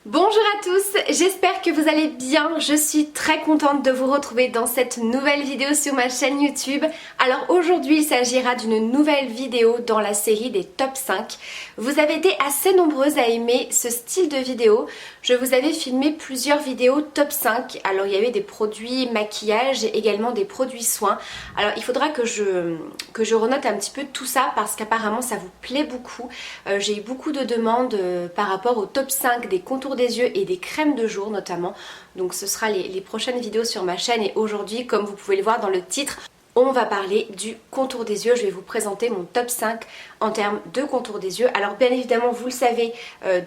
Bonjour à tous, j'espère que vous allez bien, je suis très contente de vous retrouver dans cette nouvelle vidéo sur ma chaîne YouTube. Alors aujourd'hui il s'agira d'une nouvelle vidéo dans la série des top 5. Vous avez été assez nombreuses à aimer ce style de vidéo. Je vous avais filmé plusieurs vidéos top 5, alors il y avait des produits maquillage et également des produits soins. Alors il faudra que je renote un petit peu tout ça parce qu'apparemment ça vous plaît beaucoup. J'ai eu beaucoup de demandes par rapport au top 5 des contours des yeux et des crèmes de jour notamment. Donc ce sera les prochaines vidéos sur ma chaîne et aujourd'hui, comme vous pouvez le voir dans le titre, on va parler du contour des yeux. Je vais vous présenter mon top 5 en termes de contour des yeux. Alors bien évidemment, vous le savez,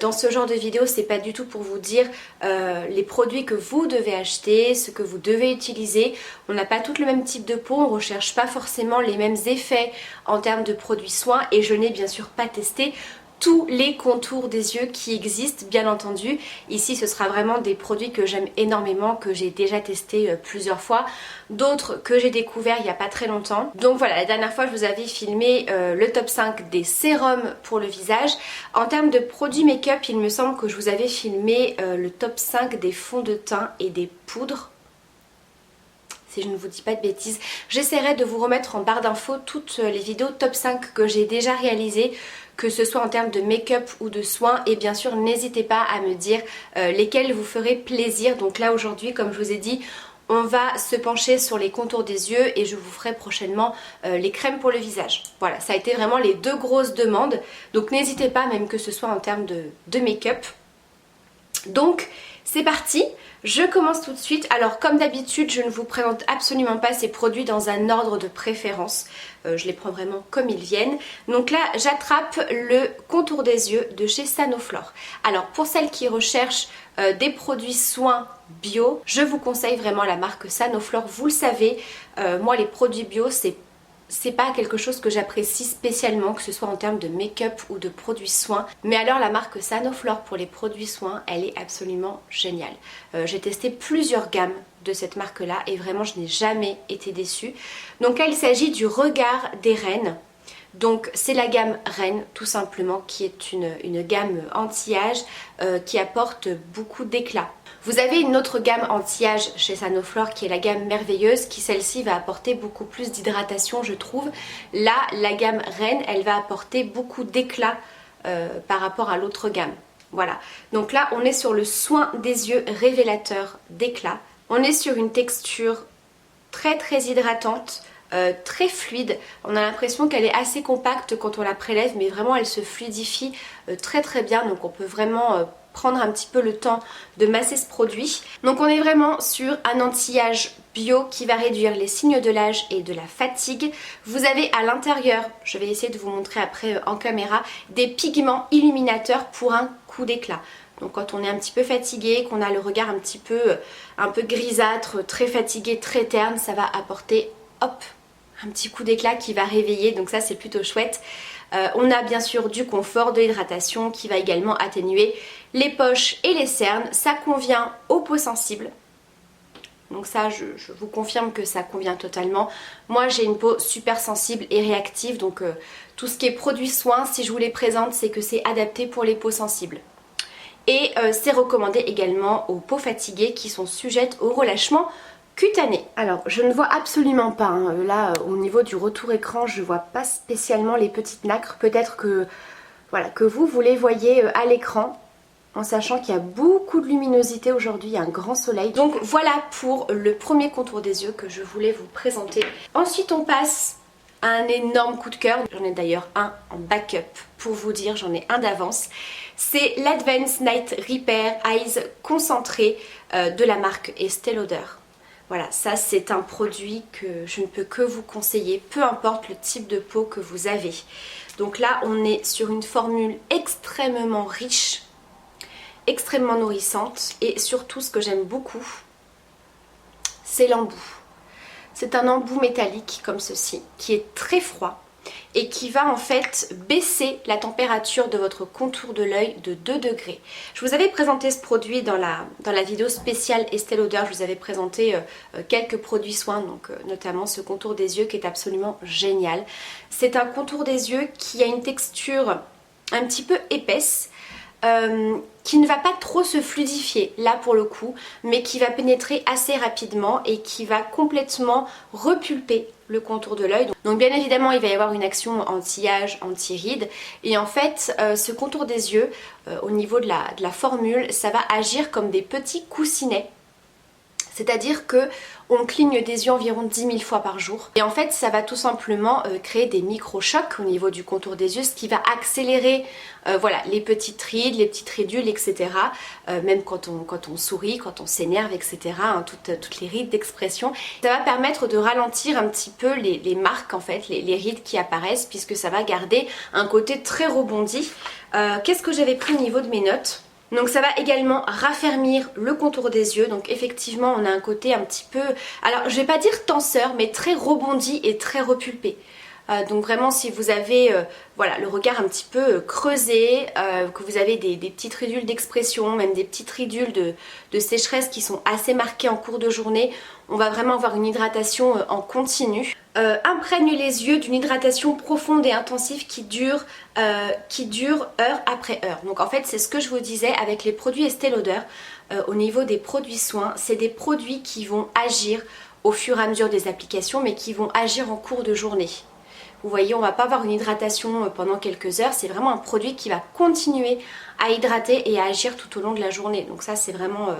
dans ce genre de vidéo, c'est pas du tout pour vous dire les produits que vous devez acheter, ce que vous devez utiliser. On n'a pas tous le même type de peau, on recherche pas forcément les mêmes effets en termes de produits soins et je n'ai bien sûr pas testé tous les contours des yeux qui existent, bien entendu. Ici ce sera vraiment des produits que j'aime énormément, que j'ai déjà testé plusieurs fois, d'autres que j'ai découvert il n'y a pas très longtemps. Donc voilà, la dernière fois je vous avais filmé le top 5 des sérums pour le visage. En termes de produits make-up, il me semble que je vous avais filmé le top 5 des fonds de teint et des poudres. Si je ne vous dis pas de bêtises, j'essaierai de vous remettre en barre d'infos toutes les vidéos top 5 que j'ai déjà réalisées, que ce soit en termes de make-up ou de soins, et bien sûr n'hésitez pas à me dire lesquels vous ferez plaisir. Donc là aujourd'hui, comme je vous ai dit, on va se pencher sur les contours des yeux et je vous ferai prochainement les crèmes pour le visage. Voilà, ça a été vraiment les deux grosses demandes, donc n'hésitez pas, même que ce soit en termes de make-up. Donc c'est parti, je commence tout de suite. Alors comme d'habitude, je ne vous présente absolument pas ces produits dans un ordre de préférence. Je les prends vraiment comme ils viennent. Donc là, j'attrape le contour des yeux de chez Sanoflore. Alors pour celles qui recherchent des produits soins bio, je vous conseille vraiment la marque Sanoflore. Vous le savez, moi les produits bio, c'est pas quelque chose que j'apprécie spécialement, que ce soit en termes de make-up ou de produits soins. Mais alors la marque Sanoflore pour les produits soins, elle est absolument géniale. J'ai testé plusieurs gammes de cette marque là et vraiment je n'ai jamais été déçue. Donc là il s'agit du Regard des Reines. Donc c'est la gamme Reine tout simplement, qui est une gamme anti-âge qui apporte beaucoup d'éclat. Vous avez une autre gamme anti-âge chez Sanoflore qui est la gamme Merveilleuse, qui celle-ci va apporter beaucoup plus d'hydratation je trouve. Là la gamme Reine, elle va apporter beaucoup d'éclat par rapport à l'autre gamme. Voilà, donc là on est sur le soin des yeux révélateur d'éclat. On est sur une texture très hydratante, très fluide. On a l'impression qu'elle est assez compacte quand on la prélève, mais vraiment elle se fluidifie très bien. Donc on peut vraiment prendre un petit peu le temps de masser ce produit. Donc on est vraiment sur un anti-âge bio qui va réduire les signes de l'âge et de la fatigue. Vous avez à l'intérieur, je vais essayer de vous montrer après en caméra, des pigments illuminateurs pour un coup d'éclat. Donc quand on est un petit peu fatigué, qu'on a le regard un peu grisâtre, très fatigué, très terne, ça va apporter hop, un petit coup d'éclat qui va réveiller, donc ça c'est plutôt chouette. On a bien sûr du confort, de l'hydratation qui va également atténuer les poches et les cernes. Ça convient aux peaux sensibles. Donc ça je vous confirme que ça convient totalement. Moi j'ai une peau super sensible et réactive, donc tout ce qui est produits soins, si je vous les présente, c'est que c'est adapté pour les peaux sensibles. Et c'est recommandé également aux peaux fatiguées qui sont sujettes au relâchement cutané. Alors je ne vois absolument pas, hein. Là au niveau du retour écran je vois pas spécialement les petites nacres. Peut-être que, voilà, que vous les voyez à l'écran, en sachant qu'il y a beaucoup de luminosité aujourd'hui, il y a un grand soleil. Donc voilà pour le premier contour des yeux que je voulais vous présenter. Ensuite on passe à un énorme coup de cœur, j'en ai d'ailleurs un en backup pour vous dire, j'en ai un d'avance. C'est l'Advanced Night Repair Eyes concentré de la marque Estée Lauder. Voilà, ça c'est un produit que je ne peux que vous conseiller, peu importe le type de peau que vous avez. Donc là on est sur une formule extrêmement riche, extrêmement nourrissante et surtout ce que j'aime beaucoup, c'est l'embout. C'est un embout métallique comme ceci qui est très froid et qui va en fait baisser la température de votre contour de l'œil de 2 degrés. Je vous avais présenté ce produit dans la vidéo spéciale Estée Lauder, je vous avais présenté quelques produits soins, donc notamment ce contour des yeux qui est absolument génial. C'est un contour des yeux qui a une texture un petit peu épaisse, qui ne va pas trop se fluidifier là pour le coup, mais qui va pénétrer assez rapidement et qui va complètement repulper le contour de l'œil. Donc bien évidemment il va y avoir une action anti-âge, anti-rides, et en fait ce contour des yeux au niveau de la formule, ça va agir comme des petits coussinets. C'est-à-dire que on cligne des yeux environ 10 000 fois par jour. Et en fait, ça va tout simplement créer des micro-chocs au niveau du contour des yeux, ce qui va accélérer voilà, les petites rides, les petites ridules, etc. Même quand on sourit, quand on s'énerve, etc. Hein, toutes les rides d'expression. Ça va permettre de ralentir un petit peu les marques, en fait, les rides qui apparaissent, puisque ça va garder un côté très rebondi. Qu'est-ce que j'avais pris au niveau de mes notes ? Donc ça va également raffermir le contour des yeux, donc effectivement on a un côté un petit peu, alors je vais pas dire tenseur, mais très rebondi et très repulpé. Donc vraiment si vous avez voilà, le regard un petit peu creusé, que vous avez des petites ridules d'expression, même des petites ridules de sécheresse qui sont assez marquées en cours de journée, on va vraiment avoir une hydratation en continu. Imprègne les yeux d'une hydratation profonde et intensive qui dure heure après heure. Donc en fait c'est ce que je vous disais avec les produits Estée Lauder, au niveau des produits soins, c'est des produits qui vont agir au fur et à mesure des applications mais qui vont agir en cours de journée. Vous voyez, on va pas avoir une hydratation pendant quelques heures, c'est vraiment un produit qui va continuer à hydrater et à agir tout au long de la journée. Donc ça c'est vraiment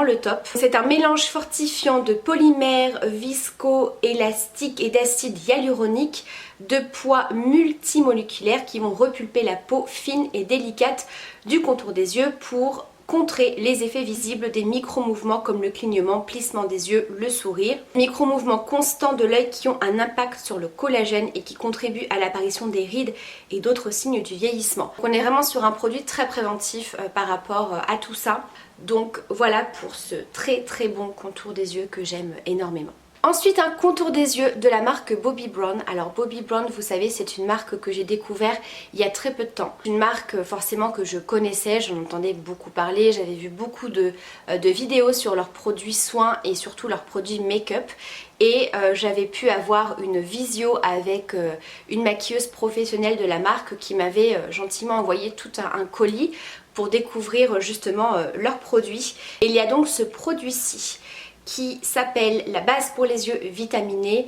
le top. C'est un mélange fortifiant de polymères visco-élastiques et d'acide hyaluronique de poids multimoléculaires qui vont repulper la peau fine et délicate du contour des yeux pour contrer les effets visibles des micro-mouvements comme le clignement, plissement des yeux, le sourire. Micro-mouvements constants de l'œil qui ont un impact sur le collagène et qui contribuent à l'apparition des rides et d'autres signes du vieillissement. On est vraiment sur un produit très préventif par rapport à tout ça. Donc voilà pour ce très très bon contour des yeux que j'aime énormément. Ensuite un contour des yeux de la marque Bobbi Brown. Alors Bobbi Brown, vous savez, c'est une marque que j'ai découvert il y a très peu de temps. Une marque forcément que je connaissais, j'en entendais beaucoup parler, j'avais vu beaucoup de vidéos sur leurs produits soins et surtout leurs produits make-up. Et j'avais pu avoir une visio avec une maquilleuse professionnelle de la marque qui m'avait gentiment envoyé tout un colis pour découvrir justement leurs produits. Et il y a donc ce produit-ci qui s'appelle la base pour les yeux vitaminée,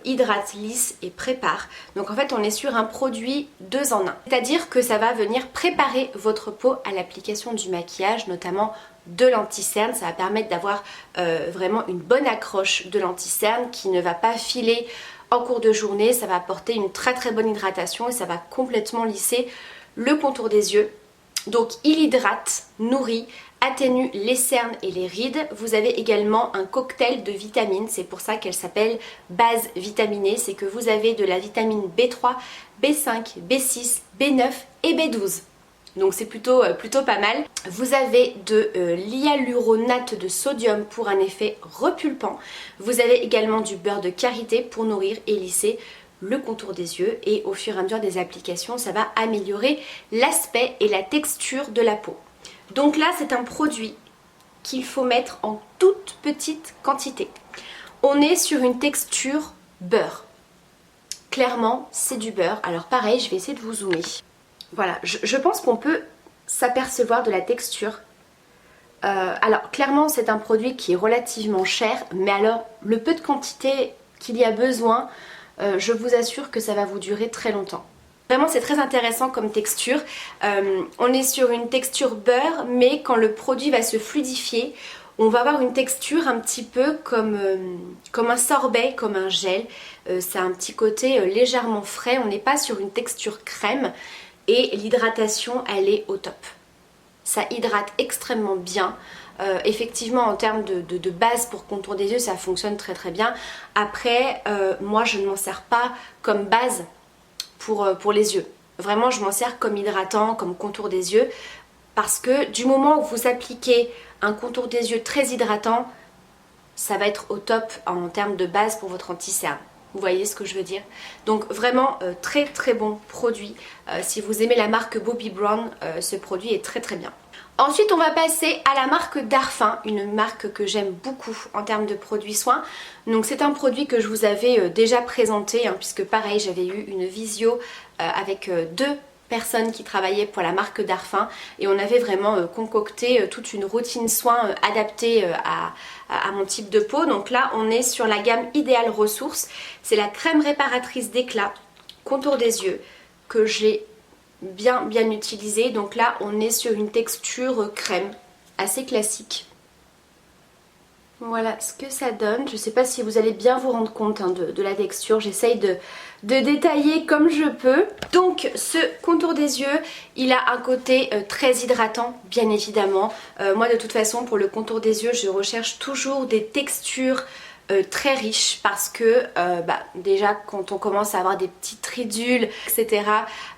hydrate, lisse et prépare. Donc en fait on est sur un produit 2 en 1. C'est-à-dire que ça va venir préparer votre peau à l'application du maquillage, notamment de l'anti-cerne. Ça va permettre d'avoir vraiment une bonne accroche de l'anti-cerne qui ne va pas filer en cours de journée. Ça va apporter une très très bonne hydratation et ça va complètement lisser le contour des yeux. Donc il hydrate, nourrit, atténue les cernes et les rides. Vous avez également un cocktail de vitamines, c'est pour ça qu'elle s'appelle base vitaminée. C'est que vous avez de la vitamine B3, B5, B6, B9 et B12. Donc c'est plutôt pas mal. Vous avez de l'hyaluronate de sodium pour un effet repulpant. Vous avez également du beurre de karité pour nourrir et lisser le contour des yeux, et au fur et à mesure des applications ça va améliorer l'aspect et la texture de la peau. Donc là c'est un produit qu'il faut mettre en toute petite quantité. On est sur une texture beurre. Clairement c'est du beurre. Alors pareil, je vais essayer de vous zoomer. Voilà, je pense qu'on peut s'apercevoir de la texture. Alors clairement c'est un produit qui est relativement cher, mais alors le peu de quantité qu'il y a besoin, je vous assure que ça va vous durer très longtemps. Vraiment c'est très intéressant comme texture. On est sur une texture beurre, mais quand le produit va se fluidifier, on va avoir une texture un petit peu comme un sorbet, comme un gel. Ça a un petit côté légèrement frais, on n'est pas sur une texture crème, et l'hydratation elle est au top. Ça hydrate extrêmement bien. Effectivement en termes de base pour contour des yeux ça fonctionne très très bien. Après moi je ne m'en sers pas comme base pour les yeux. Vraiment je m'en sers comme hydratant, comme contour des yeux, parce que du moment où vous appliquez un contour des yeux très hydratant, ça va être au top en termes de base pour votre anti-cerne. Vous voyez ce que je veux dire? Donc vraiment très très bon produit. Si vous aimez la marque Bobbi Brown, ce produit est très très bien. Ensuite on va passer à la marque Darphin, une marque que j'aime beaucoup en termes de produits soins. Donc c'est un produit que je vous avais déjà présenté, puisque pareil j'avais eu une visio avec deux personne qui travaillait pour la marque Darphin et on avait vraiment concocté toute une routine soin adaptée à mon type de peau. Donc là on est sur la gamme Idéal Ressources, c'est la crème réparatrice d'éclat contour des yeux que j'ai bien utilisée. Donc là on est sur une texture crème assez classique. Voilà ce que ça donne. Je ne sais pas si vous allez bien vous rendre compte hein, de la texture. J'essaye de détailler comme je peux. Donc ce contour des yeux, il a un côté très hydratant, bien évidemment. Moi de toute façon pour le contour des yeux, je recherche toujours des textures très riches parce que déjà quand on commence à avoir des petites ridules etc,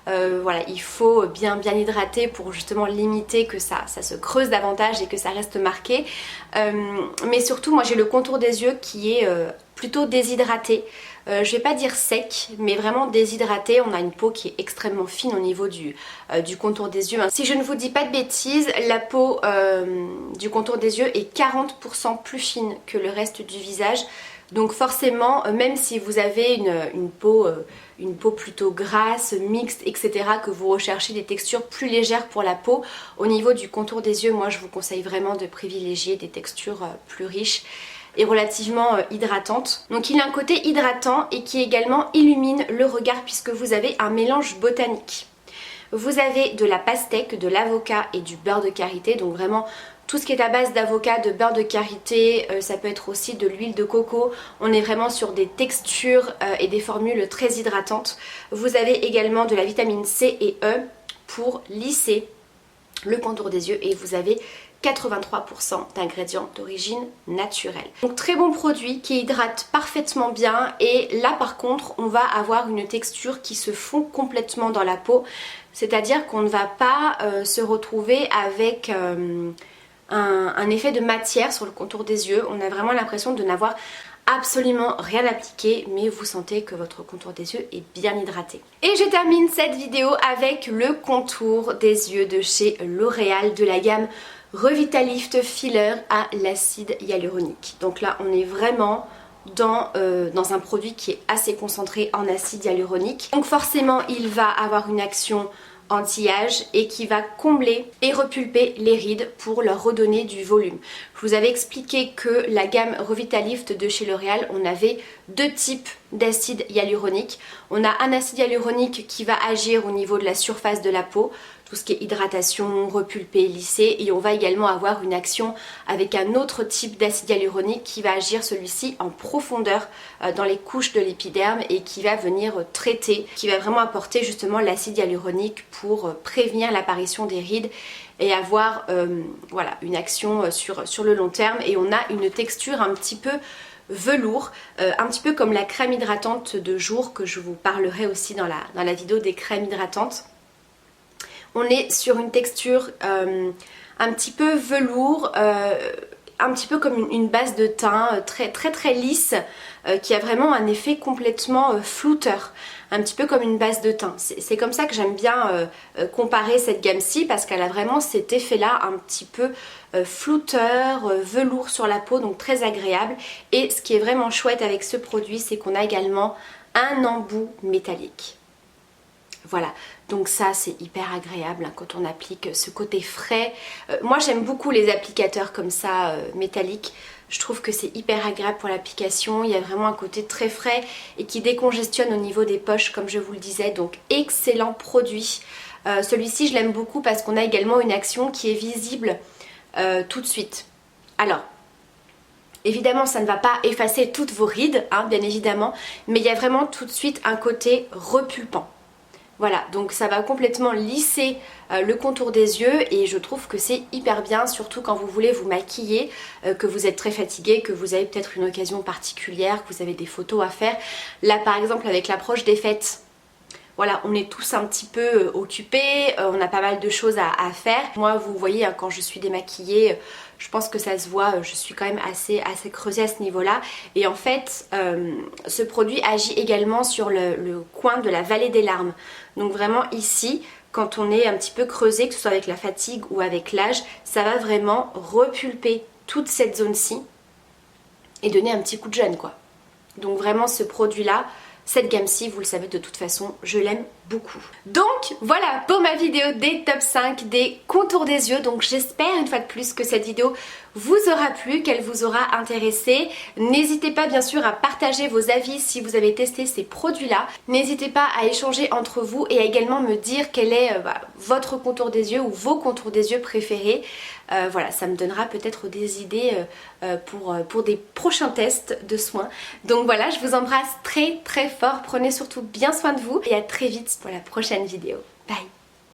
voilà, il faut bien hydrater pour justement limiter que ça se creuse davantage et que ça reste marqué, mais surtout moi j'ai le contour des yeux qui est plutôt déshydraté. Je vais pas dire sec, mais vraiment déshydraté. On a une peau qui est extrêmement fine au niveau du contour des yeux. Si je ne vous dis pas de bêtises, la peau du contour des yeux est 40% plus fine que le reste du visage. Donc forcément, même si vous avez une peau plutôt grasse, mixte, etc., que vous recherchez des textures plus légères pour la peau, au niveau du contour des yeux, moi je vous conseille vraiment de privilégier des textures plus riches et relativement hydratante. Donc il a un côté hydratant et qui également illumine le regard puisque vous avez un mélange botanique. Vous avez de la pastèque, de l'avocat et du beurre de karité, donc vraiment tout ce qui est à base d'avocat, de beurre de karité, ça peut être aussi de l'huile de coco. On est vraiment sur des textures et des formules très hydratantes. Vous avez également de la vitamine C et E pour lisser le contour des yeux et vous avez 83% d'ingrédients d'origine naturelle. Donc très bon produit qui hydrate parfaitement bien et là par contre on va avoir une texture qui se fond complètement dans la peau, c'est-à-dire qu'on ne va pas se retrouver avec un effet de matière sur le contour des yeux. On a vraiment l'impression de n'avoir absolument rien appliqué, mais vous sentez que votre contour des yeux est bien hydraté. Et je termine cette vidéo avec le contour des yeux de chez L'Oréal de la gamme Revitalift Filler à l'acide hyaluronique. Donc là on est vraiment dans un produit qui est assez concentré en acide hyaluronique. Donc forcément il va avoir une action anti-âge et qui va combler et repulper les rides pour leur redonner du volume. Je vous avais expliqué que la gamme Revitalift de chez L'Oréal, on avait deux types d'acide hyaluronique. On a un acide hyaluronique qui va agir au niveau de la surface de la peau, tout ce qui est hydratation, repulper, lisser, et on va également avoir une action avec un autre type d'acide hyaluronique qui va agir celui-ci en profondeur dans les couches de l'épiderme et qui va venir traiter, qui va vraiment apporter justement l'acide hyaluronique pour prévenir l'apparition des rides et avoir voilà, une action sur le long terme. Et on a une texture un petit peu velours, un petit peu comme la crème hydratante de jour que je vous parlerai aussi dans la vidéo des crèmes hydratantes. On est sur une texture un petit peu velours, un petit peu comme une base de teint très lisse, qui a vraiment un effet complètement flouteur, un petit peu comme une base de teint. C'est comme ça que j'aime bien comparer cette gamme-ci, parce qu'elle a vraiment cet effet-là un petit peu flouteur, velours sur la peau, donc très agréable. Et ce qui est vraiment chouette avec ce produit, c'est qu'on a également un embout métallique. Voilà, donc ça c'est hyper agréable hein, quand on applique ce côté frais. Moi j'aime beaucoup les applicateurs comme ça métalliques. Je trouve que c'est hyper agréable pour l'application. Il y a vraiment un côté très frais et qui décongestionne au niveau des poches comme je vous le disais. Donc excellent produit. Celui-ci je l'aime beaucoup parce qu'on a également une action qui est visible tout de suite. Alors évidemment ça ne va pas effacer toutes vos rides hein, bien évidemment, mais il y a vraiment tout de suite un côté repulpant. Voilà, donc ça va complètement lisser le contour des yeux et je trouve que c'est hyper bien, surtout quand vous voulez vous maquiller, que vous êtes très fatigué, que vous avez peut-être une occasion particulière, que vous avez des photos à faire. Là par exemple avec l'approche des fêtes, voilà, on est tous un petit peu occupés, on a pas mal de choses à faire. Moi vous voyez hein, quand je suis démaquillée, je pense que ça se voit, je suis quand même assez creusée à ce niveau-là. Et en fait, ce produit agit également sur le coin de la vallée des larmes. Donc vraiment ici, quand on est un petit peu creusé, que ce soit avec la fatigue ou avec l'âge, ça va vraiment repulper toute cette zone-ci et donner un petit coup de jeune quoi. Donc vraiment ce produit-là, cette gamme-ci, vous le savez de toute façon, je l'aime beaucoup. Donc voilà pour ma vidéo des top 5 des contours des yeux. Donc j'espère une fois de plus que cette vidéo vous aura plu, qu'elle vous aura intéressé. N'hésitez pas bien sûr à partager vos avis si vous avez testé ces produits-là. N'hésitez pas à échanger entre vous et à également me dire quel est votre contour des yeux ou vos contours des yeux préférés. Voilà, ça me donnera peut-être des idées pour des prochains tests de soins. Donc voilà, je vous embrasse très très fort. Prenez surtout bien soin de vous et à très vite pour la prochaine vidéo. Bye!